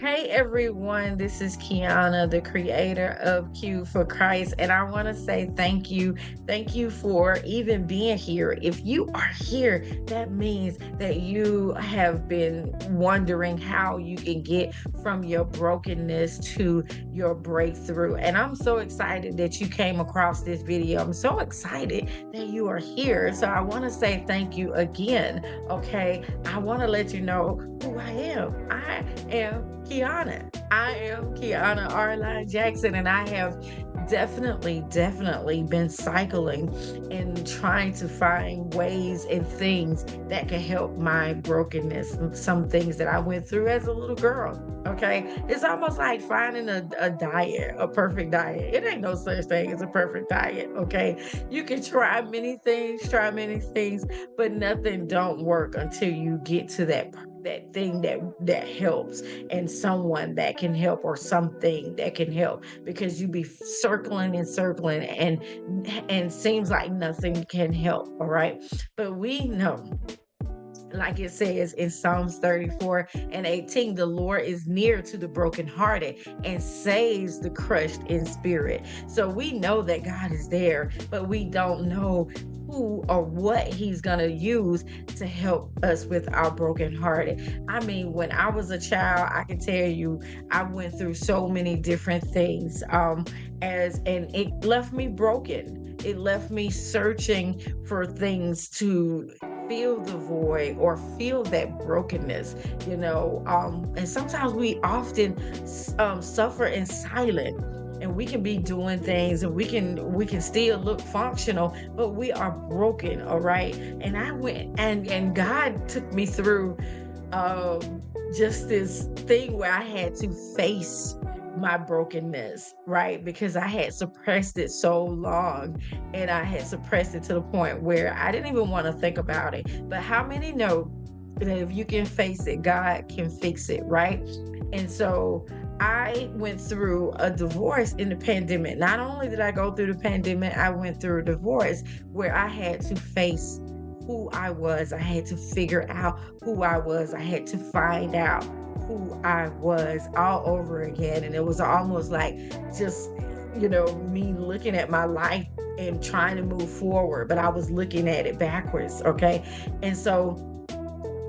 Hey everyone, this is Kiana, the creator of Q for Christ, and I want to say thank you. Thank you for even being here. If you are here, that means that you have been wondering how you can get from your brokenness to your breakthrough. And I'm so excited that you came across this video. I'm so excited that you are here. So I want to say thank you again. Okay, I want to let you know who I am. I am Kiana. I am Kiana Arline Jackson, and I have definitely been cycling and trying to find ways and things that can help my brokenness. Some things that I went through as a little girl. Okay, it's almost like finding a diet, a perfect diet. It ain't no such thing as a perfect diet. Okay, you can try many things, but nothing don't work until you get to that thing that helps, and someone that can help, or something that can help, because you be circling and circling, and seems like nothing can help. All right, but we know, like it says in Psalms 34:18, the Lord is near to the brokenhearted and saves the crushed in spirit. So we know that God is there, but we don't know who or what he's going to use to help us with our brokenhearted. I mean, when I was a child, I can tell you, I went through so many different things, and it left me broken. It left me searching for things to feel the void or feel that brokenness, and sometimes we often suffer in silence, and we can be doing things, and we can still look functional, but we are broken. All right, and I went and God took me through just this thing where I had to face my brokenness, right? Because I had suppressed it so long, and I had suppressed it to the point where I didn't even want to think about it. But how many know that if you can face it, God can fix it, right? And so I went through a divorce in the pandemic. Not only did I go through the pandemic, I went through a divorce where I had to face who I was. I had to figure out who I was. I had to find out who I was all over again. And it was almost like just, me looking at my life and trying to move forward, but I was looking at it backwards. Okay. And so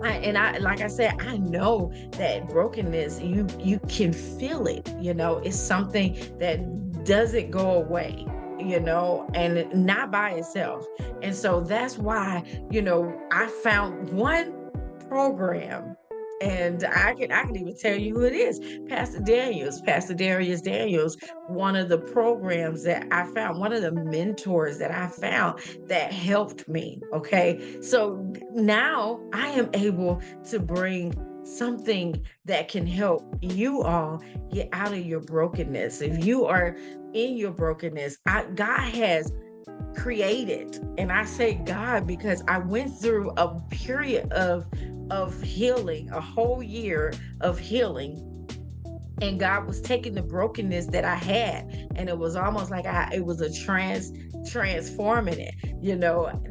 like I said, I know that brokenness, you can feel it. It's something that doesn't go away, and not by itself. And so that's why, I found one program, and I can even tell you who it is. Pastor Darius Daniels, one of the programs that I found, one of the mentors that I found that helped me. Okay. So now I am able to bring something that can help you all get out of your brokenness. If you are in your brokenness, God has created, and I say God because I went through a period of healing, a whole year of healing, and God was taking the brokenness that I had, and it was almost like it was a transforming it.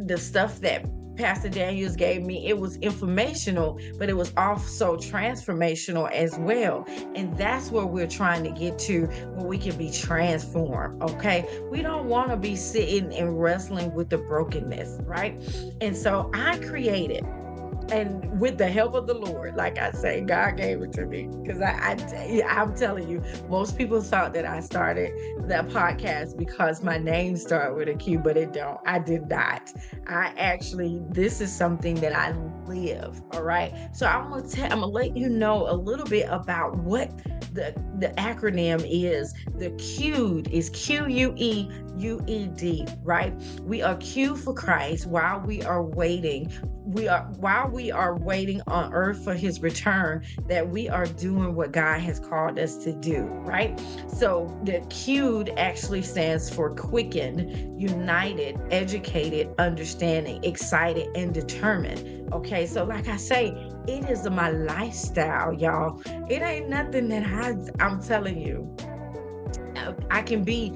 The stuff that Pastor Daniels gave me, it was informational, but it was also transformational as well. And that's where we're trying to get to, where we can be transformed. Okay. We don't want to be sitting and wrestling with the brokenness, right? And so I created, and with the help of the Lord, like I say, God gave it to me, because I'm telling you, most people thought that I started that podcast because my name started with a Q, but it don't. I did not. This is something that I live. All right. So I'm gonna let you know a little bit about what the acronym is. The Q is QUEUED, right? We are Q for Christ while we are waiting. While we are waiting on earth for his return, that we are doing what God has called us to do, right? So the Q actually stands for quickened, united, educated, understanding, excited, and determined. Okay, so like I say, it is my lifestyle, y'all. It ain't nothing that I'm telling you. I can be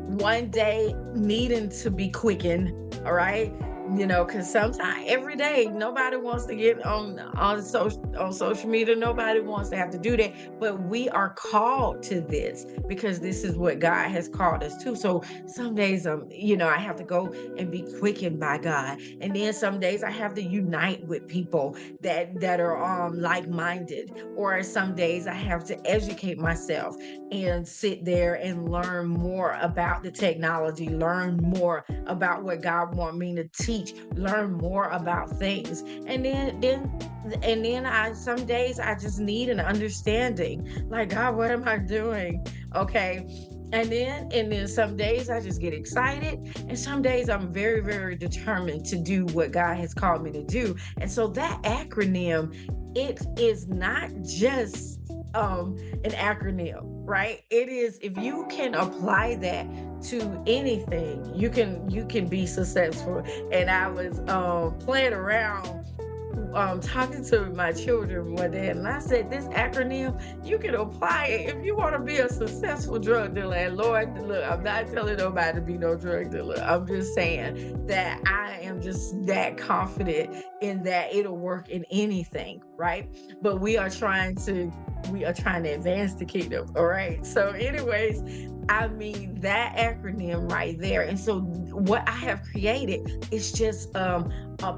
one day needing to be quickened, all right? Because sometimes every day nobody wants to get on social media. Nobody wants to have to do that, but we are called to this because this is what God has called us to. So some days, I have to go and be quickened by God, and then some days I have to unite with people that are like-minded, or some days I have to educate myself and sit there and learn more about the technology, learn more about what God want me to teach, learn more about things. And then I some days I just need an understanding. Like, God, what am I doing? Okay. And then some days I just get excited, and some days I'm very, very determined to do what God has called me to do. And so that acronym, it is not just an acronym, right? It is, if you can apply that to anything, you can be successful. And I was playing around talking to my children one day, and I said, this acronym, you can apply it if you want to be a successful drug dealer. And Lord, look, I'm not telling nobody to be no drug dealer. I'm just saying that I am just that confident in that it'll work in anything, right? But we are trying to advance the kingdom. All right. So, anyways, I mean, that acronym right there. And so what I have created is just a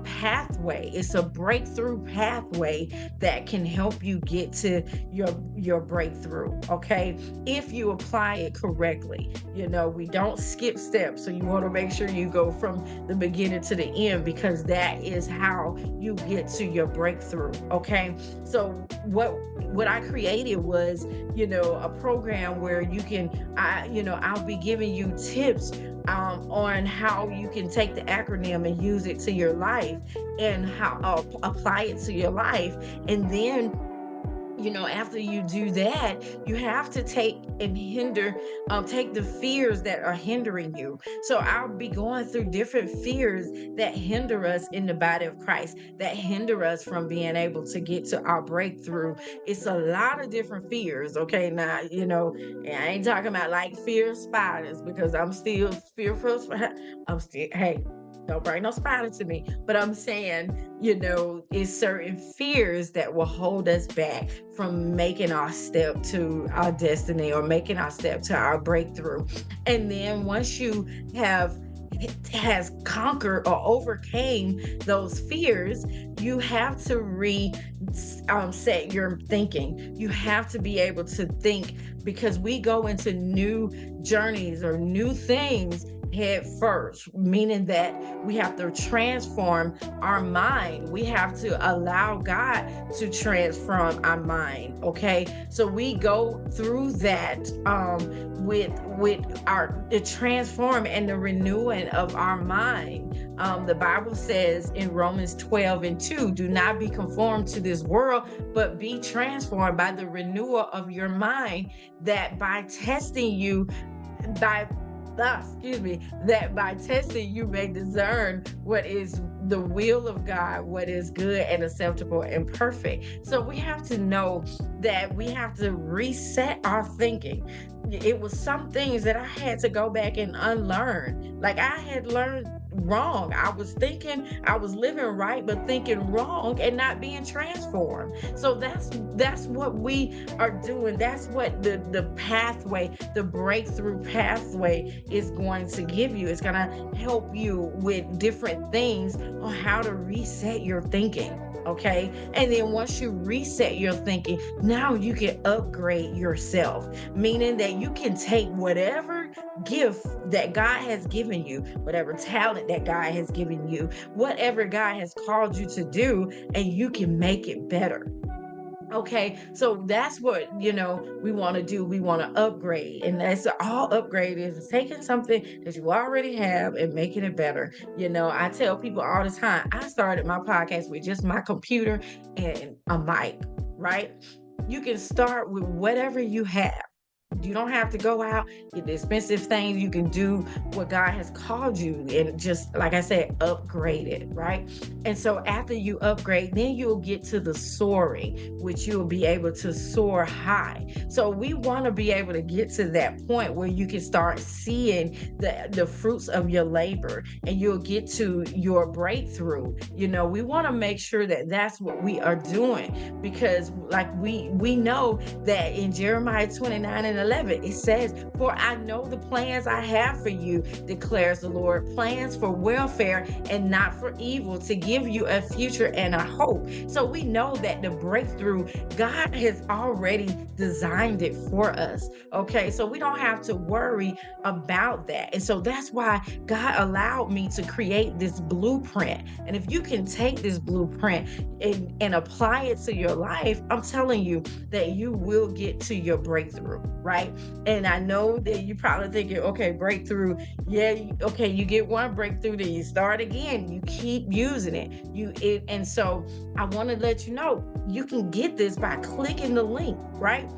pathway. It's a breakthrough pathway that can help you get to your breakthrough. Okay. If you apply it correctly. We don't skip steps. So you want to make sure you go from the beginning to the end, because that is how you get to your breakthrough. Okay. So what I created was, a program where I'll be giving you tips on how you can take the acronym and use it to your life, and how apply it to your life. And then, after you do that, you have to take the fears that are hindering you. So I'll be going through different fears that hinder us in the body of Christ, that hinder us from being able to get to our breakthrough. It's a lot of different fears. Okay. Now, and I ain't talking about like fear of spiders, because I'm still fearful. I'm still, hey, don't bring no spider to me. But I'm saying, it's certain fears that will hold us back from making our step to our destiny, or making our step to our breakthrough. And then once you have has conquered or overcame those fears, you have to set your thinking. You have to be able to think, because we go into new journeys or new things head first, meaning that we have to transform our mind. We have to allow God to transform our mind. Okay. So we go through that with our the transform and the renewing of our mind. The Bible says in Romans 12:2, do not be conformed to this world, but be transformed by the renewal of your mind, that by testing you by that by testing you may discern what is the will of God, what is good and acceptable and perfect. So we have to know that we have to reset our thinking. It was some things that I had to go back and unlearn. Like, I had learned wrong. I was thinking I was living right, but thinking wrong and not being transformed. So that's what we are doing. That's what the pathway, the breakthrough pathway is going to give you. It's going to help you with different things on how to reset your thinking. Okay. And then once you reset your thinking, now you can upgrade yourself, meaning that you can take whatever gift that God has given you, whatever talent that God has given you, whatever God has called you to do, and you can make it better. Okay, so that's what we want to do. We want to upgrade, and that's all upgrade is taking something that you already have and making it better. I tell people all the time, I started my podcast with just my computer and a mic, right? You can start with whatever you have. You don't have to go out, get the expensive things. You can do what God has called you and just, like I said, upgrade it, right? And so after you upgrade, then you'll get to the soaring, which you'll be able to soar high. So we want to be able to get to that point where you can start seeing the fruits of your labor and you'll get to your breakthrough. We want to make sure that that's what we are doing, because like we know that in Jeremiah 29:11 it says, "For I know the plans I have for you, declares the Lord, plans for welfare and not for evil, to give you a future and a hope." So we know that the breakthrough, God has already designed it for us. Okay, so we don't have to worry about that. And so that's why God allowed me to create this blueprint. And if you can take this blueprint and apply it to your life, I'm telling you that you will get to your breakthrough, right? And I know that you're probably thinking, okay, breakthrough, yeah, okay, you get one breakthrough, then you start again, you keep using it. And so I want to let you know you can get this by clicking the link, right?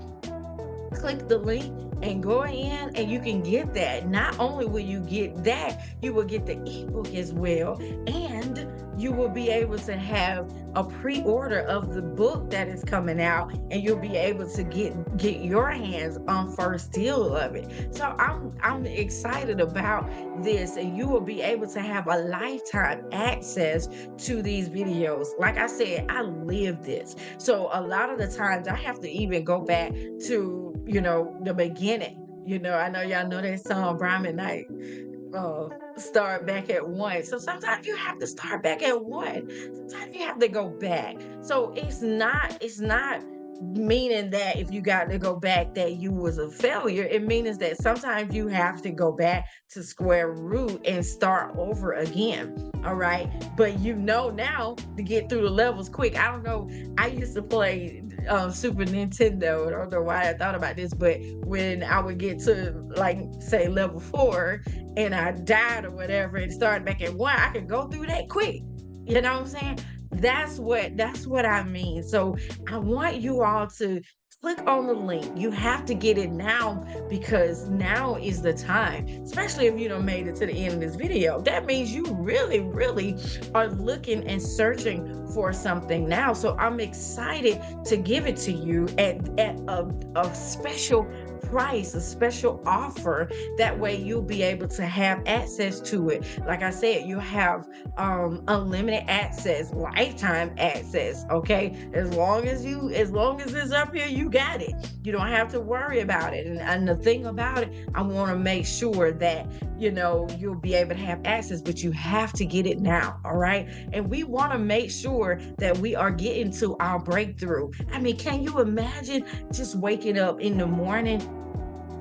Click the link and go in and you can get that. Not only will you get that, you will get the ebook as well, and you will be able to have a pre-order of the book that is coming out, and you'll be able to get your hands on first deal of it. So I'm excited about this, and you will be able to have a lifetime access to these videos. Like I said, I live this. So a lot of the times I have to even go back to, the beginning. I know y'all know that song Brian McKnight, uh, start back at one. So sometimes you have to start back at one. Sometimes you have to go back. So it's not meaning that if you got to go back that you was a failure. It means that sometimes you have to go back to square root and start over again. All right. But now to get through the levels quick. I don't know. I used to play Super Nintendo. I don't know why I thought about this, but when I would get to, like, say level 4 and I died or whatever and started back at 1, I could go through that quick. You know what I'm saying? That's what I mean. So I want you all to click on the link. You have to get it now, because now is the time, especially if you don't made it to the end of this video. That means you really, really are looking and searching for something now. So I'm excited to give it to you at a special price, a special offer. That way you'll be able to have access to it. Like I said, you have unlimited access, lifetime access. Okay, as long as it's up here, you got it. You don't have to worry about it. And the thing about it, I want to make sure that you'll be able to have access, but you have to get it now. All right. And we want to make sure that we are getting to our breakthrough. I mean, can you imagine just waking up in the morning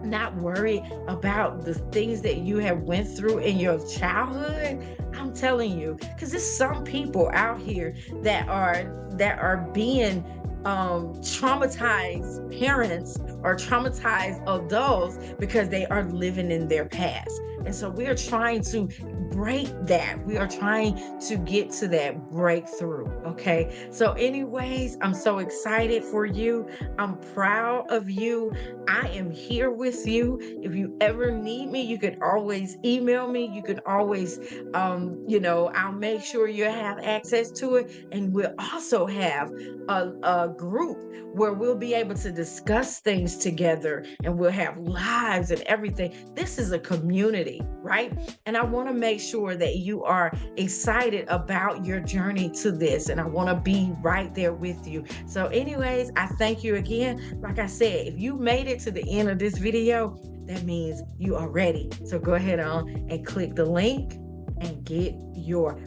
not worried about the things that you have went through in your childhood? I'm telling you, because there's some people out here that are being traumatized parents or traumatized adults because they are living in their past. And so we are trying to break that. We are trying to get to that breakthrough. Okay. So anyways, I'm so excited for you. I'm proud of you. I am here with you. If you ever need me, you can always email me. You can always, I'll make sure you have access to it. And we'll also have a group where we'll be able to discuss things together, and we'll have lives and everything. This is a community, right? And I want to make sure that you are excited about your journey to this, and I want to be right there with you. So anyways, I thank you again. Like I said, if you made it to the end of this video, that means you are ready. So go ahead on and click the link and get your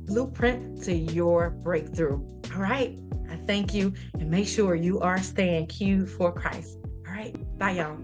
blueprint to your breakthrough. All right. I thank you, and make sure you are staying Q for Christ. All right. Bye, y'all.